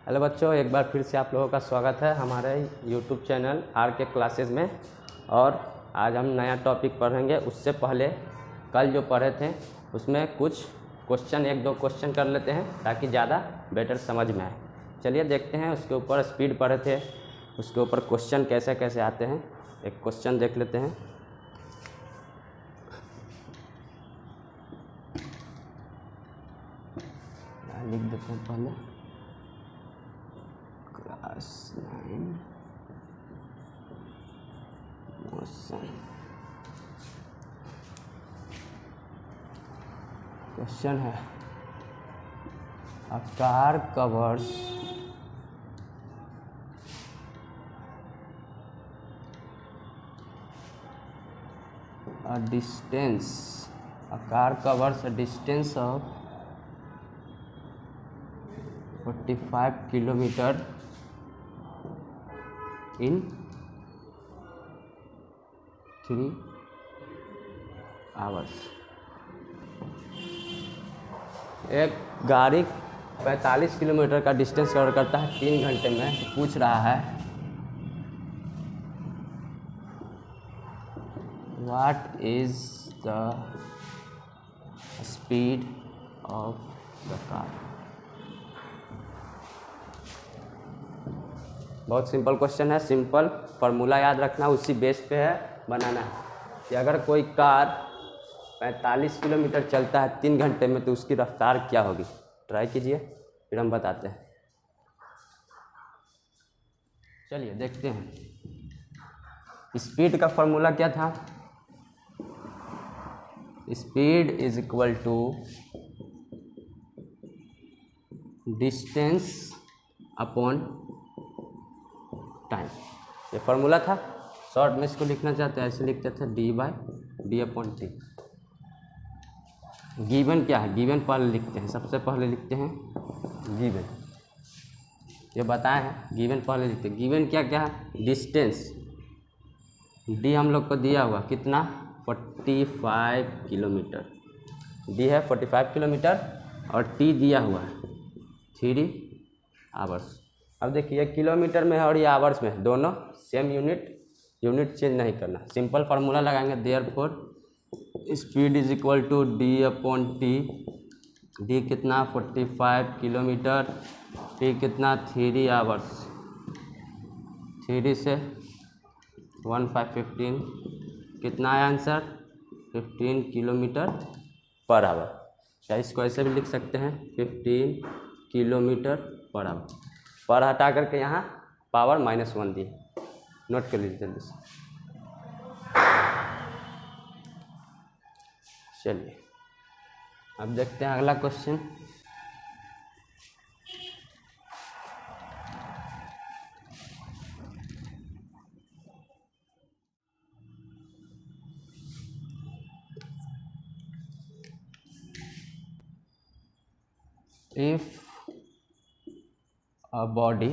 Hello बच्चों, एक बार फिर से आप लोगों का स्वागत है हमारे यूट्यूब चैनल आर के क्लासेस में। और आज हम नया टॉपिक पढ़ेंगे। उससे पहले कल जो पढ़े थे उसमें कुछ क्वेश्चन, एक दो क्वेश्चन कर लेते हैं ताकि ज़्यादा बेटर समझ में आए। चलिए देखते हैं। उसके ऊपर स्पीड पढ़े थे, उसके ऊपर क्वेश्चन कैसे कैसे आते हैं। एक क्वेश्चन देख लेते हैं। लिख देते हैं पहले क्लास 9 मोशन। क्वेश्चन है, a car covers a car covers a distance of 45 kilometer in 3 hours। एक गाड़ी 45 किलोमीटर का डिस्टेंस कवर करता है 3 घंटे में। तो पूछ रहा है what is the speed of the car. बहुत सिंपल क्वेश्चन है। सिंपल फार्मूला याद रखना, उसी बेस पे है बनाना है कि अगर कोई कार 45 किलोमीटर चलता है 3 घंटे में तो उसकी रफ्तार क्या होगी। ट्राई कीजिए, फिर हम बताते हैं। चलिए देखते हैं। स्पीड का फार्मूला क्या था? Speed is equal to distance upon time. ये फार्मूला था। शॉर्ट में इसको लिखना चाहते हैं, ऐसे लिखते थे d/d अपॉन टी। गिवन क्या है? गिवन पहले लिखते हैं। सबसे पहले लिखते हैं गिवन। ये बताए हैं, गिवन पहले लिखते हैं। गिवन क्या क्या है? डिस्टेंस d हम लोग को दिया हुआ कितना? 45 किलोमीटर। d है 45 किलोमीटर और t दिया हुआ है 3 आवर्स। अब देखिए किलोमीटर में है और ये आवर्स में है, दोनों सेम यूनिट चेंज नहीं करना। सिंपल फार्मूला लगाएंगे। Therefore speed is equal to d upon t. D कितना? 45 किलोमीटर। टी कितना? 3 आवर्स। 3 से 15 कितना है आंसर? 15 kilometre per our. या इसको ऐसे भी लिख सकते हैं 15 किलोमीटर पर आवर। पर हटा करके यहाँ पावर -1 दी। नोट कर लीजिए जल्दी से। चलिए अब देखते हैं अगला question. If a body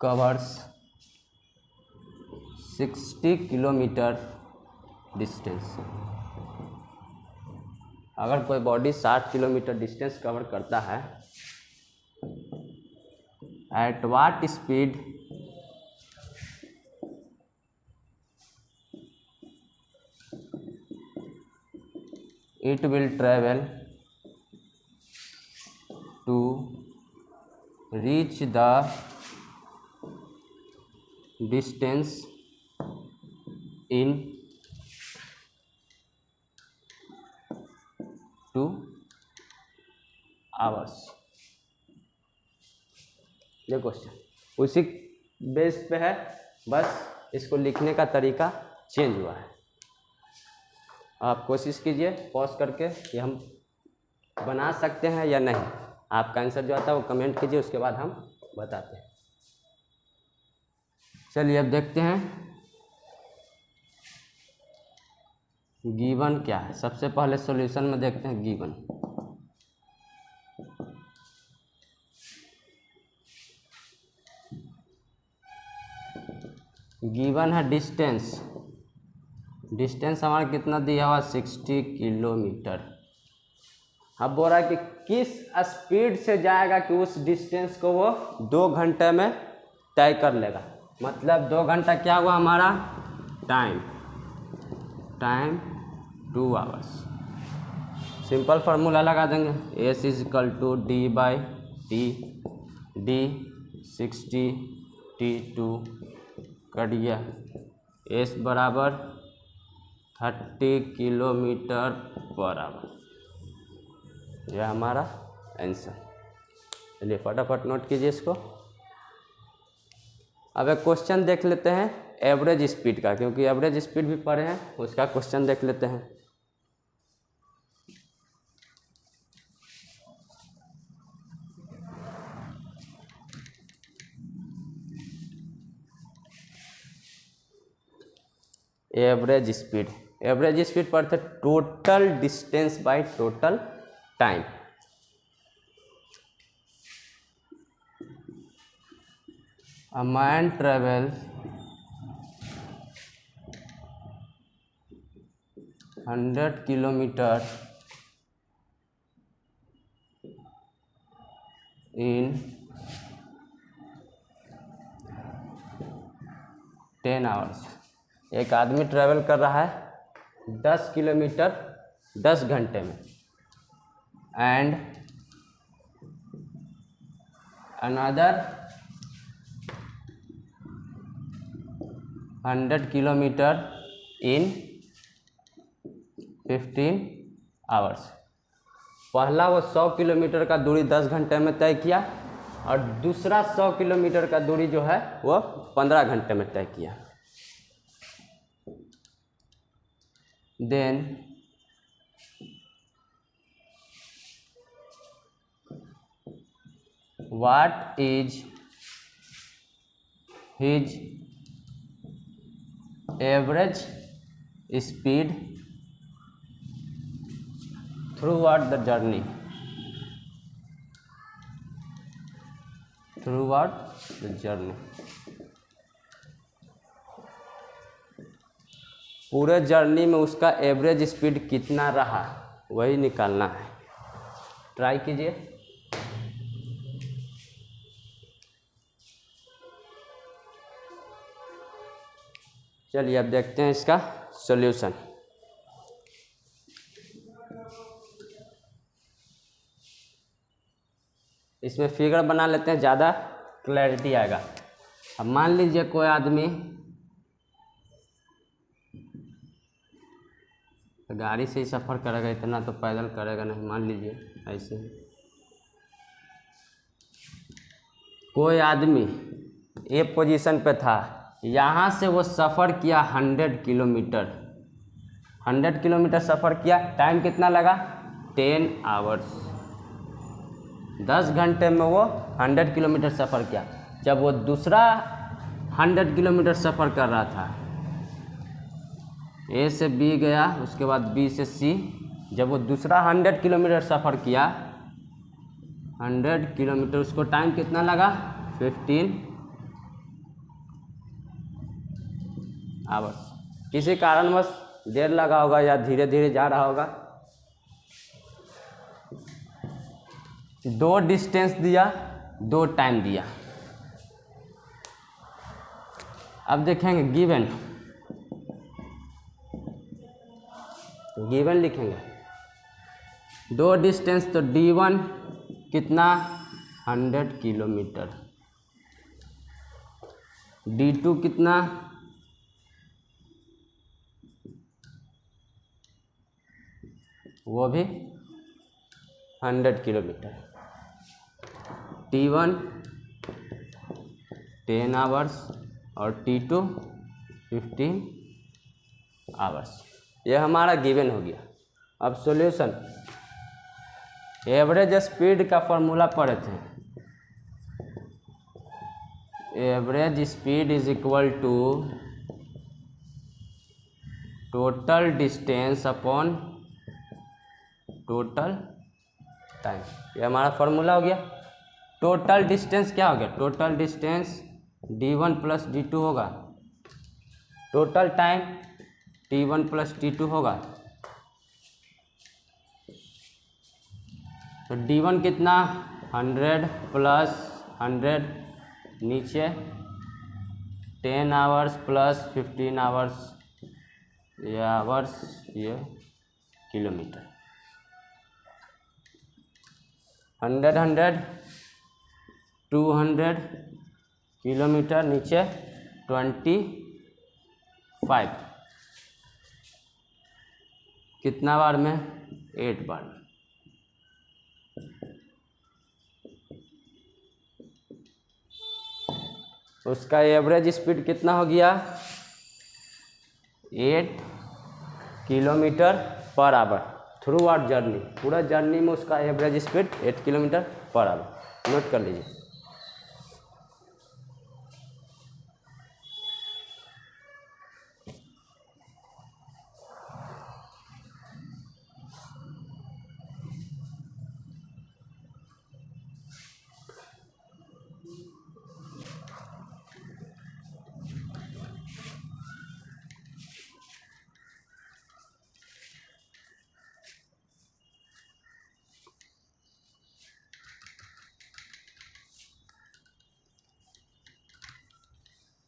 covers 60 kilometre distance, अगर कोई बॉडी 60 किलोमीटर डिस्टेंस कवर करता है, at what speed it will travel to reach the distance in 2 hours। ये क्वेश्चन उसी बेस पे है, बस इसको लिखने का तरीका चेंज हुआ है। आप कोशिश कीजिए पॉज करके कि हम बना सकते हैं या नहीं। आपका आंसर जो आता है वो कमेंट कीजिए, उसके बाद हम बताते हैं। चलिए अब देखते हैं गिवन क्या है। सबसे पहले सॉल्यूशन में देखते हैं गिवन। गिवन है डिस्टेंस डिस्टेंस हमारा कितना दिया हुआ 60 किलोमीटर। अब बोल रहा है कि किस स्पीड से जाएगा कि उस डिस्टेंस को वो 2 घंटे में तय कर लेगा। मतलब 2 घंटा क्या हुआ हमारा टाइम 2 आवर्स। सिंपल फार्मूला लगा देंगे, s is equal to d by t, d 60 T2 cut गया, एस बराबर 30 किलोमीटर पर आवर। यह हमारा आंसर। चलिए फटाफट नोट कीजिए इसको। अब एक क्वेश्चन देख लेते हैं एवरेज स्पीड का, क्योंकि एवरेज स्पीड भी पढ़े हैं, उसका क्वेश्चन देख लेते हैं। एवरेज स्पीड पर थे total distance by total time. A man travels 100 kilometers in 10 hours। एक आदमी ट्रैवल कर रहा है 10 किलोमीटर 10 घंटे में। And another 100 kilometre in 15 hours. पहला वो 100 किलोमीटर का दूरी 10 घंटे में तय किया और दूसरा 100 किलोमीटर का दूरी जो है वो 15 घंटे में तय किया। Then what is his average speed throughout the journey. पूरे जर्नी में उसका एवरेज स्पीड कितना रहा वही निकालना है। ट्राई कीजिए। चलिए अब देखते हैं इसका सॉल्यूशन। इसमें फिगर बना लेते हैं, ज़्यादा क्लैरिटी आएगा। अब मान लीजिए कोई आदमी गाड़ी से ही सफ़र करेगा, इतना तो पैदल करेगा नहीं। मान लीजिए ऐसे ही कोई आदमी ए पोजीशन पे था, यहाँ से वो सफ़र किया 100 किलोमीटर। 100 किलोमीटर सफ़र किया, टाइम कितना लगा 10 आवर्स। 10 घंटे में वो 100 किलोमीटर सफ़र किया। जब वो दूसरा 100 किलोमीटर सफ़र कर रहा था, ए से बी गया, उसके बाद बी से सी, जब वो दूसरा 100 किलोमीटर सफ़र किया 100 किलोमीटर, उसको टाइम कितना लगा 15 आवर्स। किसी कारणवश देर लगा होगा या धीरे धीरे जा रहा होगा। 2 डिस्टेंस दिया, 2 टाइम दिया। अब देखेंगे गिवन लिखेंगे। 2 डिस्टेंस तो D1 कितना 100 किलोमीटर, D2 कितना वो भी 100 किलोमीटर, T1 10 आवर्स और T2 15 आवर्स। ये हमारा गिवन हो गया। अब सॉल्यूशन, एवरेज स्पीड का फॉर्मूला पढ़े थे। Average speed is equal to total distance upon total time. ये हमारा फॉर्मूला हो गया। टोटल डिस्टेंस क्या हो गया, total distance D1 plus D2 होगा। Total time T1 plus T2 होगा, तो D1 कितना 100 प्लस 100, नीचे 10 आवर्स प्लस 15 आवर्स, ये आवर्स ये किलोमीटर, 100 100 200 किलोमीटर, नीचे 25, कितना बार में 8 बार में। उसका एवरेज स्पीड कितना हो गया 8 kilometre per our through out journey, पूरा जर्नी में उसका average speed 8 kilometre per our. Note कर लीजिए।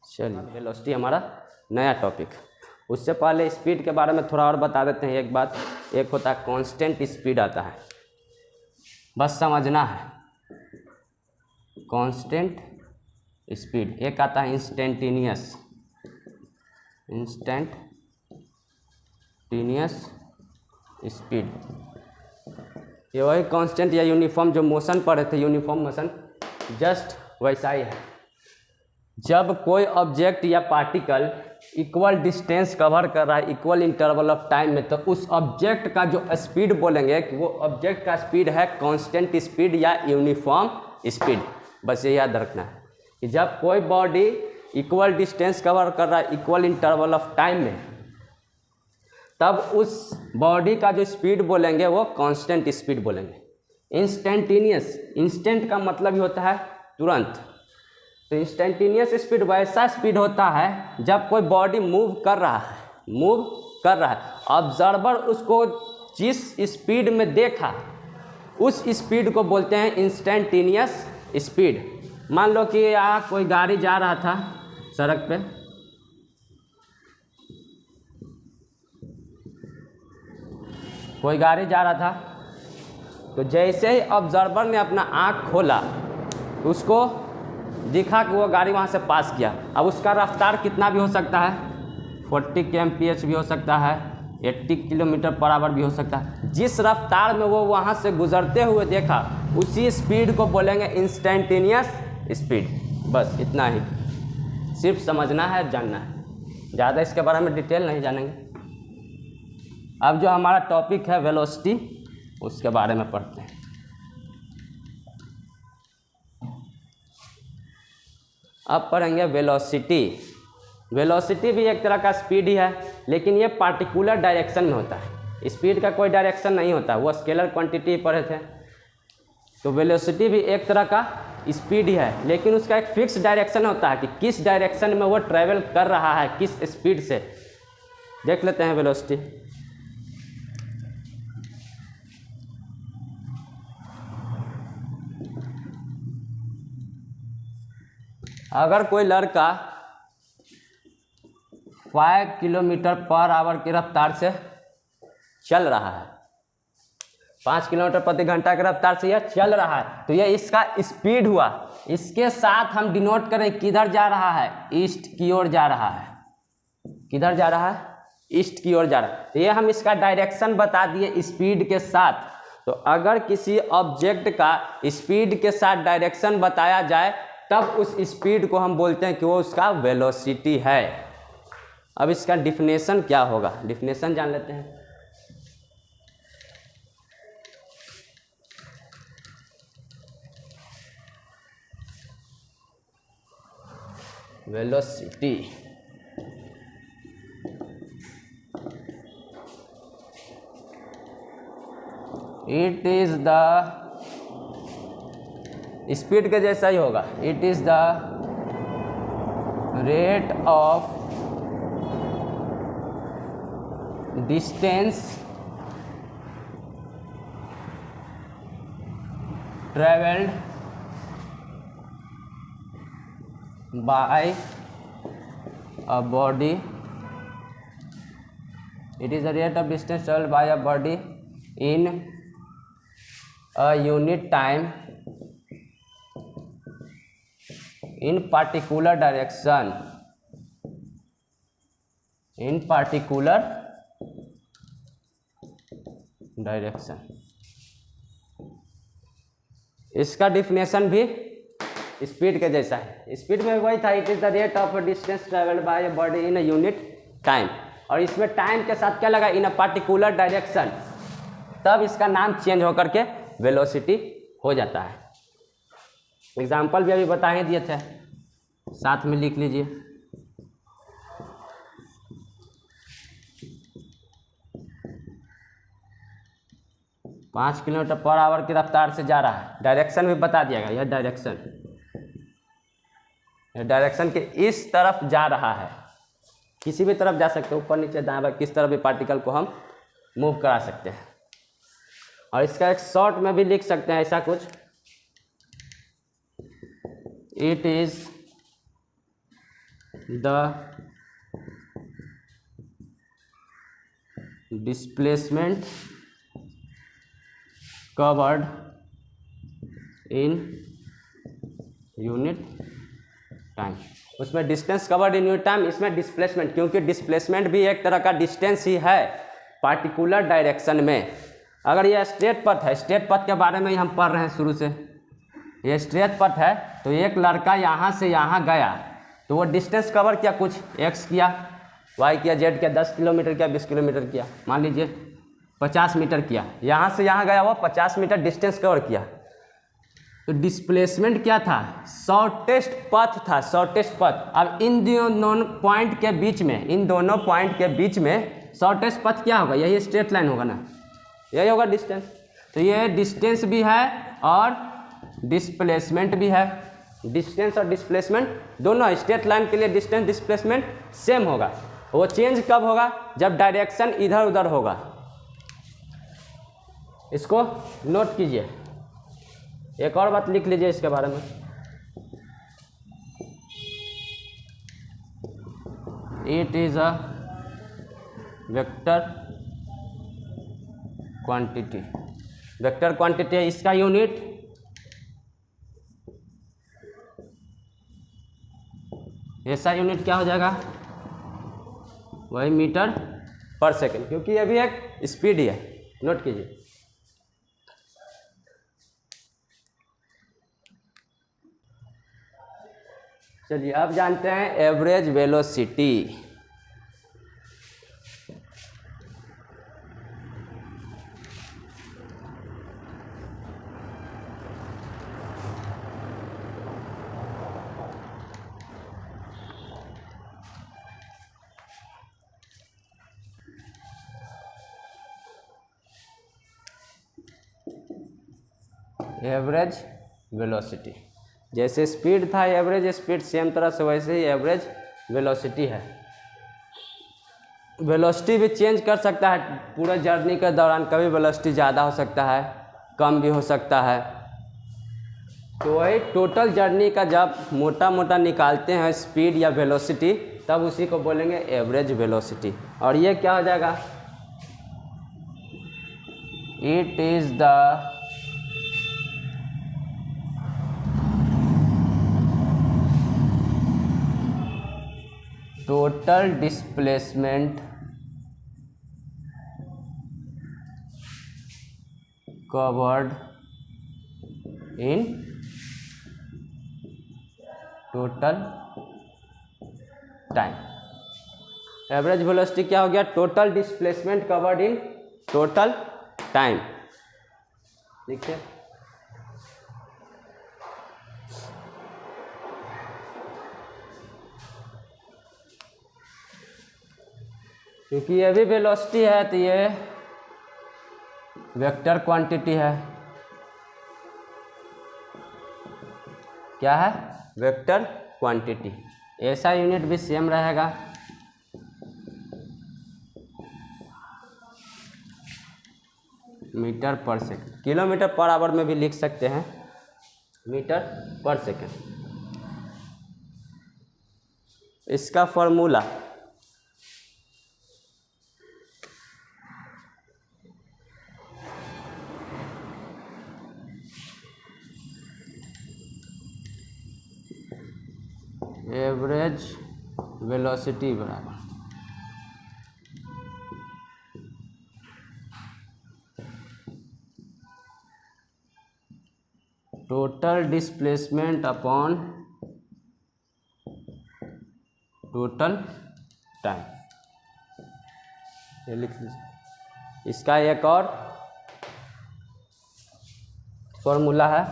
चलिए, वेलोसिटी हमारा नया टॉपिक। उससे पहले स्पीड के बारे में थोड़ा और बता देते हैं एक बात। एक होता है कांस्टेंट स्पीड आता है, बस समझना है कांस्टेंट स्पीड। एक आता है इंस्टेंटेनियस स्पीड। ये वही कांस्टेंट या यूनिफॉर्म जो मोशन पढ़े थे, यूनिफॉर्म मोशन, जस्ट वैसा ही है। जब कोई ऑब्जेक्ट या पार्टिकल इक्वल डिस्टेंस कवर कर रहा है इक्वल इंटरवल ऑफ टाइम में, तो उस ऑब्जेक्ट का जो स्पीड बोलेंगे कि वो ऑब्जेक्ट का स्पीड है कांस्टेंट स्पीड या यूनिफॉर्म स्पीड। बस ये याद रखना है कि जब कोई बॉडी इक्वल डिस्टेंस कवर कर रहा है इक्वल इंटरवल ऑफ टाइम में, तब उस बॉडी का जो स्पीड बोलेंगे वो कांस्टेंट स्पीड बोलेंगे। इंस्टेंटेनियस, इंस्टेंट का मतलब ही होता है तुरंत, तो इंस्टेंटेनियस स्पीड वैसा स्पीड होता है जब कोई बॉडी मूव कर रहा है, ऑब्जर्वर उसको जिस स्पीड में देखा उस स्पीड को बोलते हैं इंस्टेंटेनियस स्पीड। मान लो कि यहाँ कोई गाड़ी जा रहा था सड़क पे, कोई गाड़ी जा रहा था, तो जैसे ही ऑब्जर्वर ने अपना आँख खोला उसको दिखा कि वो गाड़ी वहाँ से पास किया। अब उसका रफ्तार कितना भी हो सकता है, 40 kmph भी हो सकता है, 80 किलोमीटर पर आवर भी हो सकता है। जिस रफ्तार में वो वहाँ से गुजरते हुए देखा उसी स्पीड को बोलेंगे इंस्टेंटेनियस स्पीड। बस इतना ही, सिर्फ समझना है, जानना है, ज़्यादा इसके बारे में डिटेल नहीं जानेंगे। अब जो हमारा टॉपिक है वेलोसिटी, उसके बारे में पढ़ते हैं। अब पढ़ेंगे वेलोसिटी। वेलोसिटी भी एक तरह का स्पीड ही है, लेकिन ये पार्टिकुलर डायरेक्शन में होता है। स्पीड का कोई डायरेक्शन नहीं होता, वो स्केलर क्वांटिटी पढ़े थे। तो वेलोसिटी भी एक तरह का स्पीड ही है, लेकिन उसका एक फिक्स डायरेक्शन होता है कि किस डायरेक्शन में वो ट्रैवल कर रहा है, किस स्पीड से। देख लेते हैं वेलोसिटी। अगर कोई लड़का 5 किलोमीटर पर आवर की रफ्तार से चल रहा है, 5 किलोमीटर प्रति घंटा की रफ्तार से यह चल रहा है, तो यह इसका स्पीड हुआ। इसके साथ हम डिनोट करें किधर जा रहा है, ईस्ट की ओर जा रहा है। किधर जा रहा है, ईस्ट की ओर जा रहा है। तो ये हम इसका डायरेक्शन बता दिए स्पीड के साथ। तो अगर किसी ऑब्जेक्ट का स्पीड के साथ डायरेक्शन बताया जाए तब उस स्पीड को हम बोलते हैं कि वो उसका वेलोसिटी है। अब इसका डिफिनेशन क्या होगा, डिफिनेशन जान लेते हैं। Velocity it is the, speed के जैसा ही होगा, it is the rate of distance travelled by a body, it is the rate of distance traveled by a body in a unit time in particular direction, in particular direction। इसका definition भी speed के जैसा है। Speed में वही था, it is the rate of distance travelled by a body in a unit time, और इसमें टाइम के साथ क्या लगा, इन अ पार्टिकुलर डायरेक्शन, तब इसका नाम चेंज होकर के वेलोसिटी हो जाता है। एग्जाम्पल भी अभी बता ही दिए थे, साथ में लिख लीजिए। पाँच किलोमीटर पर आवर की रफ्तार से जा रहा है, डायरेक्शन भी बता दिया गया, यह डायरेक्शन के इस तरफ जा रहा है, किसी भी तरफ जा सकते हैं, ऊपर नीचे दाएं बाएं, किस तरफ भी पार्टिकल को हम मूव करा सकते हैं। और इसका एक शॉर्ट में भी लिख सकते हैं ऐसा कुछ, it is the displacement covered in unit time. उसमें distance covered in unit time, इसमें डिस्प्लेसमेंट, क्योंकि डिस्प्लेसमेंट भी एक तरह का डिस्टेंस ही है पार्टिकुलर डायरेक्शन में। अगर यह स्ट्रेट पथ है, स्ट्रेट पथ के बारे में ही हम पढ़ रहे हैं शुरू से, ये स्ट्रेट पथ है, तो एक लड़का यहाँ से यहाँ गया तो वो डिस्टेंस कवर किया, कुछ एक्स किया, वाई किया, जेड किया, 10 किलोमीटर किया, 20 किलोमीटर किया, मान लीजिए 50 मीटर किया, यहाँ से यहाँ गया वो 50 मीटर डिस्टेंस कवर किया। तो डिस्प्लेसमेंट क्या था, शॉर्टेस्ट पथ था, शॉर्टेस्ट पथ। अब इन दोनों पॉइंट के बीच में, इन दोनों पॉइंट के बीच में शॉर्टेस्ट पथ क्या होगा, यही स्ट्रेट लाइन होगा ना, यही होगा डिस्टेंस। तो ये डिस्टेंस भी है और डिस्प्लेसमेंट भी है। डिस्टेंस और डिस्प्लेसमेंट दोनों, स्ट्रेट लाइन के लिए डिस्टेंस डिस्प्लेसमेंट सेम होगा। वो चेंज कब होगा, जब डायरेक्शन इधर उधर होगा। इसको नोट कीजिए। एक और बात लिख लीजिए इसके बारे में, it is a vector quantity. Vector quantity है, इसका यूनिट ऐसा यूनिट क्या हो जाएगा, वही मीटर पर सेकंड, क्योंकि ये भी एक स्पीड ही है। नोट कीजिए। चलिए अब जानते हैं एवरेज वेलोसिटी। एवरेज वेलोसिटी, जैसे स्पीड था एवरेज स्पीड, सेम तरह से वैसे ही एवरेज वेलोसिटी है। वेलोसिटी भी चेंज कर सकता है पूरे जर्नी के दौरान, कभी वेलोसिटी ज़्यादा हो सकता है, कम भी हो सकता है। तो वही टोटल जर्नी का जब मोटा मोटा निकालते हैं स्पीड या वेलोसिटी, तब उसी को बोलेंगे एवरेज वेलोसिटी। और ये क्या हो जाएगा, it is the total displacement covered in total time. Average velocity क्या हो गया, total displacement covered in total time. देखिए क्योंकि ये भी वेलोसिटी है तो ये वेक्टर क्वांटिटी है। क्या है, वेक्टर क्वांटिटी। ऐसा यूनिट भी सेम रहेगा, metre per second. Kilometre per hour में भी लिख सकते हैं, मीटर पर सेकंड। इसका फॉर्मूला एवरेज वेलोसिटी बराबर total displacement upon total time. ये लिख लीजिए। इसका एक और फॉर्मूला है,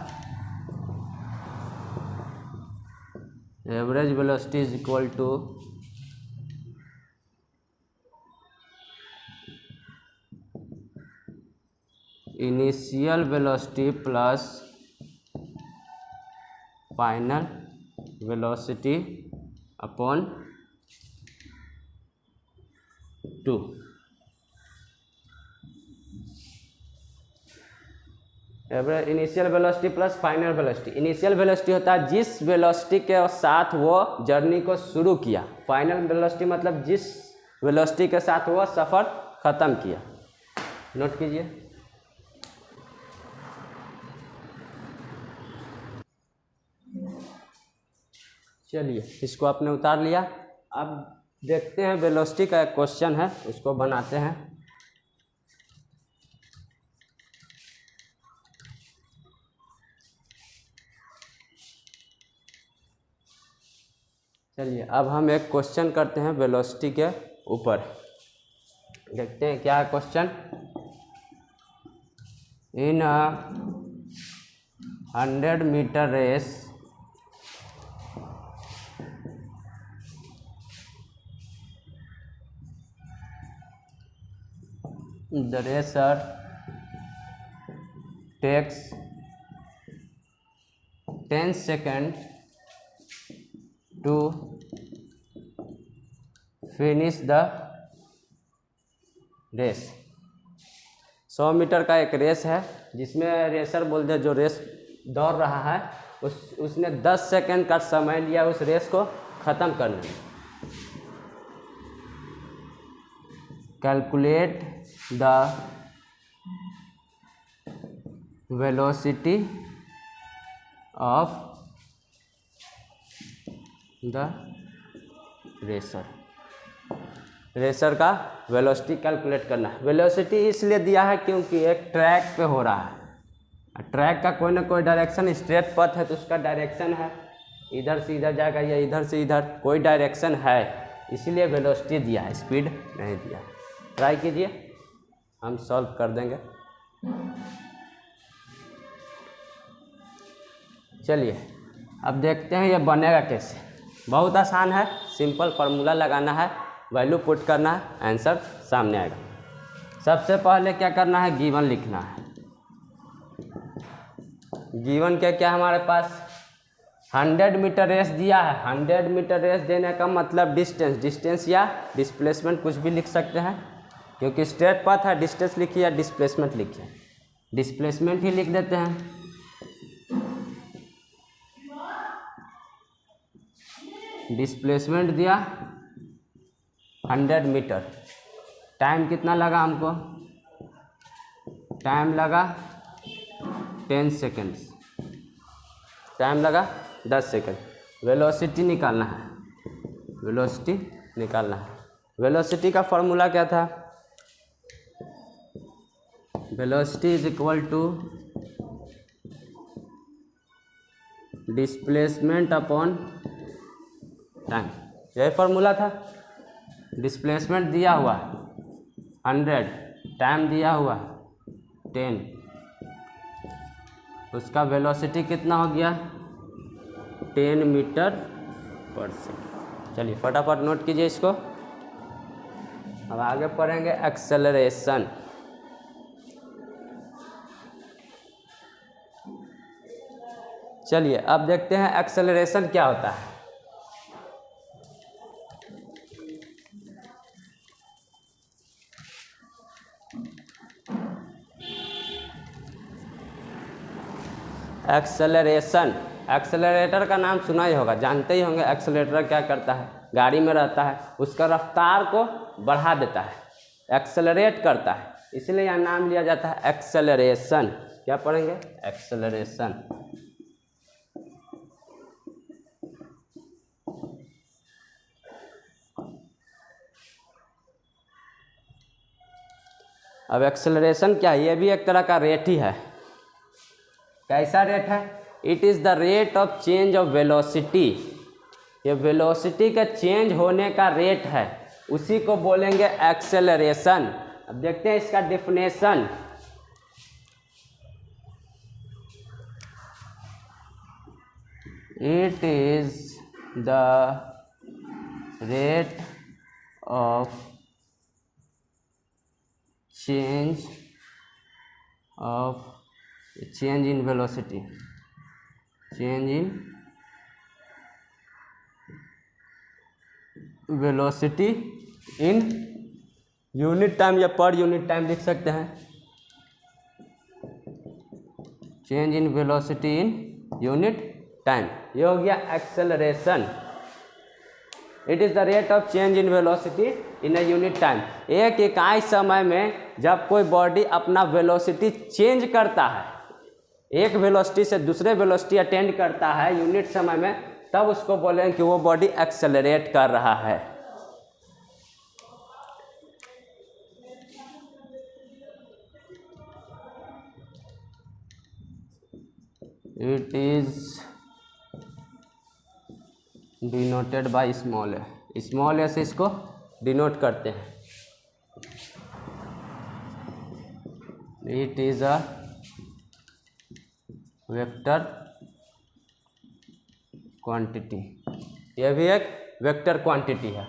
average velocity is equal to initial velocity plus final velocity upon 2। Average initial velocity plus final velocity. Initial velocity होता है जिस वेलोसिटी के साथ वो जर्नी को शुरू किया। फाइनल वेलोसिटी मतलब जिस वेलोसिटी के साथ वो सफ़र ख़त्म किया। नोट कीजिए। चलिए, इसको आपने उतार लिया। अब देखते हैं वेलोसिटी का एक क्वेश्चन है, उसको बनाते हैं। चलिए, अब हम एक क्वेश्चन करते हैं वेलोसिटी के ऊपर। देखते हैं क्या है question. In 100 metre race the racer takes 10 seconds to finish the race. 100 metre का एक रेस है जिसमें रेसर बोलते हैं जो रेस दौड़ रहा है, उसने 10 सेकंड का समय लिया उस रेस को ख़त्म करने में। Calculate the velocity of the racer. Racer का वेलोसिटी कैलकुलेट करना है। वेलोसिटी इसलिए दिया है क्योंकि एक ट्रैक पे हो रहा है। ट्रैक का कोई ना कोई डायरेक्शन, स्ट्रेट पथ है तो उसका डायरेक्शन है, इधर से इधर जाएगा या इधर से इधर, कोई डायरेक्शन है, इसीलिए वेलोसिटी दिया है, स्पीड नहीं दिया। ट्राई कीजिए, हम सॉल्व कर देंगे। चलिए, अब देखते हैं ये बनेगा कैसे। बहुत आसान है, सिंपल फार्मूला लगाना है, वैल्यू पुट करना है, आंसर सामने आएगा। सबसे पहले क्या करना है, गिवन लिखना है। गिवन क्या क्या हमारे पास 100 मीटर रेस दिया है। 100 मीटर रेस देने का मतलब डिस्टेंस या डिस्प्लेसमेंट कुछ भी लिख सकते हैं, क्योंकि स्ट्रेट पाथ है। डिस्टेंस लिखिए या डिस्प्लेसमेंट लिखिए, डिस्प्लेसमेंट ही लिख देते हैं। डिस्प्लेसमेंट दिया 100 मीटर। टाइम कितना लगा हमको, टाइम लगा 10 सेकेंड्स, टाइम लगा 10 सेकेंड। वेलोसिटी निकालना है, वेलोसिटी निकालना है। वेलोसिटी का फॉर्मूला क्या था, velocity is equal to displacement upon time, यही फॉर्मूला था। डिस्प्लेसमेंट दिया हुआ 100, टाइम दिया हुआ 10, उसका वेलोसिटी कितना हो गया 10 मीटर पर सेकेंड। चलिए फटाफट नोट कीजिए इसको। अब आगे पढ़ेंगे एक्सेलरेशन। चलिए अब देखते हैं एक्सेलरेशन क्या होता है। एक्सेलरेशन, एक्सेलरेटर का नाम सुना ही होगा, जानते ही होंगे एक्सेलरेटर क्या करता है, गाड़ी में रहता है, उसका रफ्तार को बढ़ा देता है, एक्सेलरेट करता है, इसलिए यह नाम लिया जाता है एक्सेलरेशन। क्या पढ़ेंगे? एक्सेलरेशन। अब एक्सेलरेशन क्या है? ये भी एक तरह का रेट ही है। कैसा रेट है? It is the rate of change of velocity, ये वेलोसिटी का चेंज होने का रेट है, उसी को बोलेंगे एक्सेलरेशन। अब देखते हैं इसका definition. It is the rate of change in velocity, change in velocity in unit time या पर यूनिट टाइम लिख सकते हैं, change in velocity in unit time, ये हो गया acceleration. It is the rate of change in velocity in a unit time, एक इकाई समय में जब कोई बॉडी अपना वेलोसिटी चेंज करता है, एक वेलोसिटी से दूसरे वेलोसिटी अटेंड करता है यूनिट समय में, तब उसको बोलेंगे कि वो बॉडी एक्सेलरेट कर रहा है। It is denoted by small A, small A से इसको डिनोट करते हैं। It is a vector quantity, यह भी एक वेक्टर क्वांटिटी है।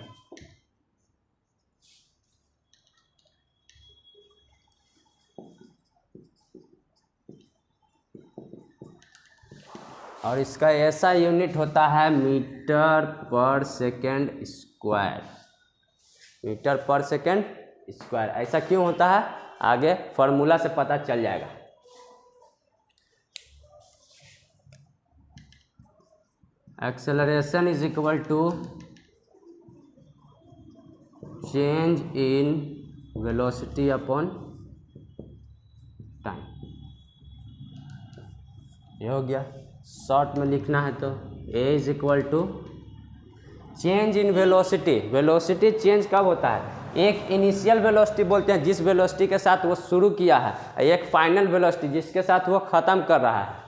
और इसका ऐसा यूनिट होता है मीटर पर सेकेंड स्क्वायर, मीटर पर सेकेंड स्क्वायर। ऐसा क्यों होता है आगे फॉर्मूला से पता चल जाएगा। Acceleration is equal to change in velocity upon time, ये हो गया। शॉर्ट में लिखना है तो A is equal to change in velocity, velocity change कब होता है? एक इनिशियल वेलोसिटी बोलते हैं जिस वेलोसिटी के साथ वो शुरू किया है, एक फाइनल वेलोसिटी जिसके साथ वो ख़त्म कर रहा है।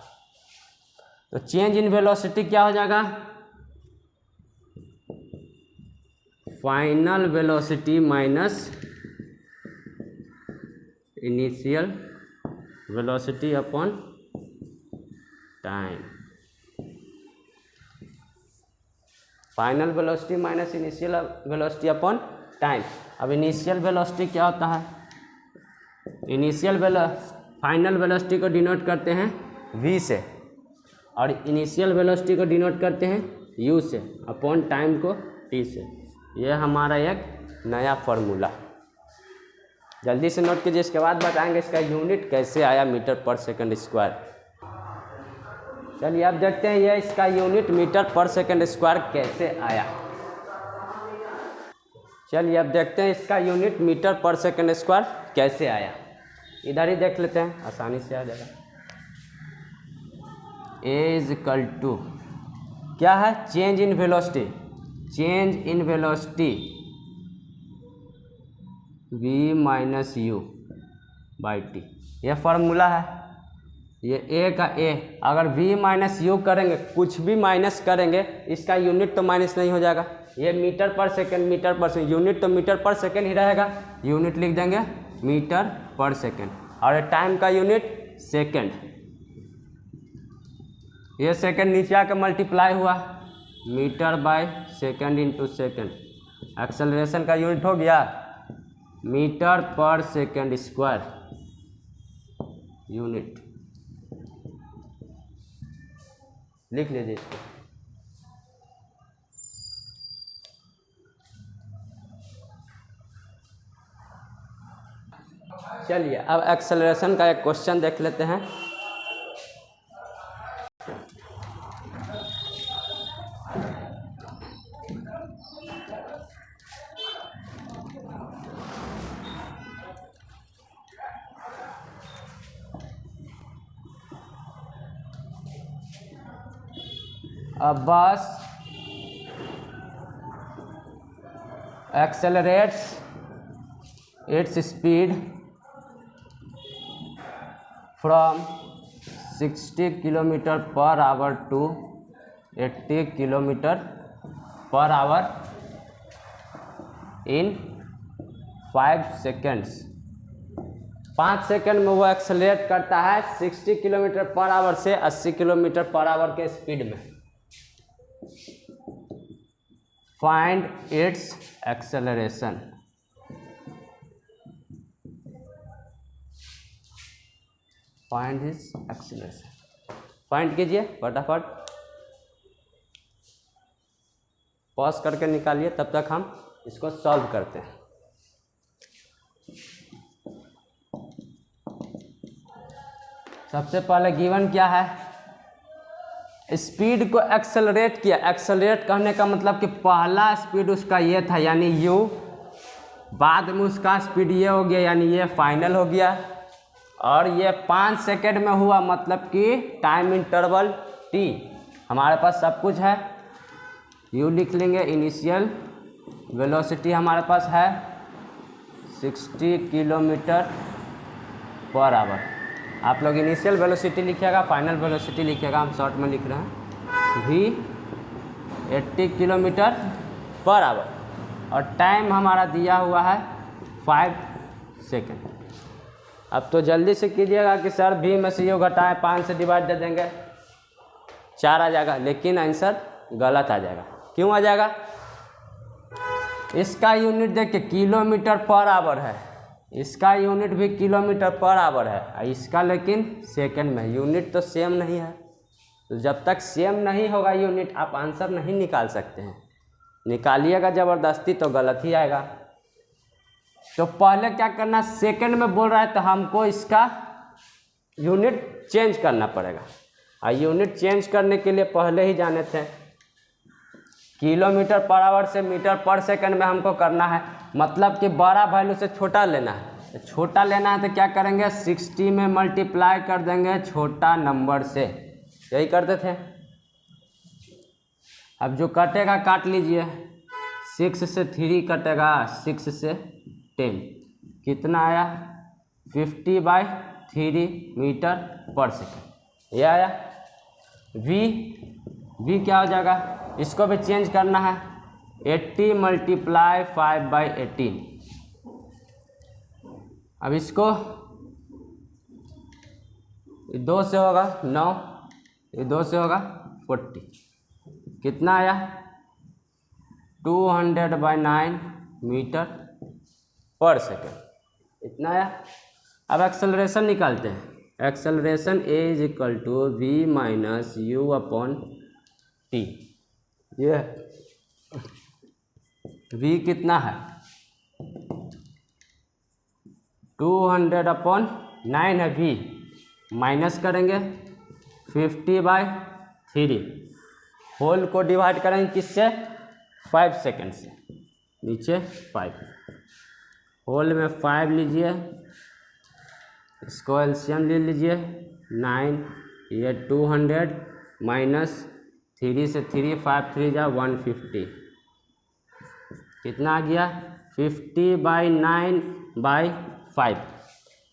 तो चेंज इन वेलोसिटी क्या हो जाएगा? Final velocity minus initial velocity upon time, final velocity minus initial velocity upon time. अब इनिशियल वेलोसिटी क्या होता है? फाइनल वेलोसिटी को डिनोट करते हैं v से, और इनिशियल वेलोसिटी को डिनोट करते हैं u से, अपॉन टाइम को t से। ये हमारा एक नया फॉर्मूला, जल्दी से नोट कीजिए, इसके बाद बताएंगे इसका यूनिट कैसे आया मीटर पर सेकंड स्क्वायर। चलिए अब देखते हैं ये इसका unit metre per second square कैसे आया। चलिए अब देखते हैं इसका unit metre per second square कैसे आया। इधर ही देख लेते हैं, आसानी से आ जाएगा। ए इज इक्वल टू क्या है? Change in velocity, change in velocity v minus you by T, यह फार्मूला है। ये ए का ए, अगर v माइनस यू करेंगे, कुछ भी माइनस करेंगे, इसका यूनिट तो माइनस नहीं हो जाएगा। ये metre per second, metre per second, unit तो मीटर पर सेकंड ही रहेगा, यूनिट लिख देंगे मीटर पर सेकंड, और टाइम का यूनिट सेकंड। ये सेकंड नीचे आकर मल्टीप्लाई हुआ, metre by second into second. Acceleration का यूनिट हो गया metre per second square unit, लिख लीजिए इसको। चलिए अब एक्सेलरेशन का एक क्वेश्चन देख लेते हैं। A bus accelerates its speed from 60 km/h to 80 km/h in 5 seconds। 5 second में वो एक्सेलरेट करता है 60 km/h से 80 km/h के स्पीड में। Find its acceleration. Find its acceleration, find कीजिए फटाफट, पॉज करके निकालिए, तब तक हम इसको सॉल्व करते हैं। सबसे पहले गिवन क्या है, स्पीड को एक्सेलरेट किया। एक्सेलरेट कहने का मतलब कि पहला स्पीड उसका ये था यानी u, बाद में उसका स्पीड ये हो गया यानी ये फाइनल हो गया, और ये 5 सेकेंड में हुआ मतलब कि टाइम इंटरवल t। हमारे पास सब कुछ है, u लिख लेंगे। इनिशियल वेलोसिटी हमारे पास है 60 km/h। आप लोग इनिशियल वेलोसिटी लिखिएगा, फाइनल वेलोसिटी लिखिएगा, हम शॉर्ट में लिख रहे हैं। v 80 km/h और टाइम हमारा दिया हुआ है 5 सेकेंड। अब तो जल्दी से कीजिएगा कि सर v में से यो घटाएं, 5 से डिवाइड दे देंगे 4 आ जाएगा, लेकिन आंसर गलत आ जाएगा। क्यों आ जाएगा? इसका यूनिट देखिए km/h है, इसका यूनिट भी km/h है, इसका लेकिन सेकंड में। यूनिट तो सेम नहीं है, तो जब तक सेम नहीं होगा यूनिट आप आंसर नहीं निकाल सकते हैं। निकालिएगा ज़बरदस्ती तो गलत ही आएगा। तो पहले क्या करना, सेकंड में बोल रहा है तो हमको इसका यूनिट चेंज करना पड़ेगा, और यूनिट चेंज करने के लिए पहले ही जाने थे km/h से मीटर/सेकंड में हमको करना है, मतलब कि बड़ा वैल्यू से छोटा लेना है। छोटा लेना है तो क्या करेंगे, 60 में मल्टीप्लाई कर देंगे छोटा नंबर से, यही करते थे। अब जो कटेगा काट लीजिए, 6 से 3 कटेगा, 6 से 10, कितना आया 50/3 मीटर/सेकंड, ये आया। v क्या हो जाएगा, इसको भी चेंज करना है, 80 × 5/18। अब इसको 2 से होगा 9, ये 2 से होगा 40, कितना आया 200/9 मीटर/सेकंड, इतना आया। अब एक्सेलरेशन निकालते हैं। Acceleration a = v - u/t। ये v कितना है 200/9 है, v माइनस करेंगे 50/3, होल को डिवाइड करेंगे किससे, 5 सेकेंड से, नीचे 5, होल में 5 लीजिए, इसको एलसीएम ले लीजिए 9, ये 200 माइनस 3 से 3, 5 3 जा 150, कितना आ गया 50/9/5।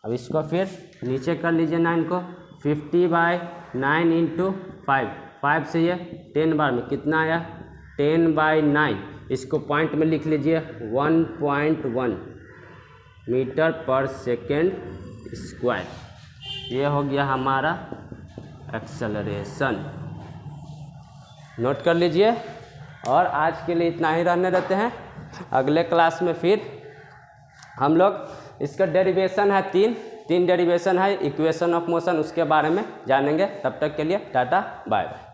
अब इसको फिर नीचे कर लीजिए 9 को, 50/9 × 5, 5 से ये 10 बार में कितना आया 10/9, इसको पॉइंट में लिख लीजिए 1.1 मीटर/सेकंड²। ये हो गया हमारा एक्सेलरेशन, नोट कर लीजिए। और आज के लिए इतना ही रहने देते हैं, अगले क्लास में फिर हम लोग इसका डेरिवेशन है 3 डेरिवेशन है इक्वेशन ऑफ मोशन, उसके बारे में जानेंगे। तब तक के लिए टाटा बाय बाय।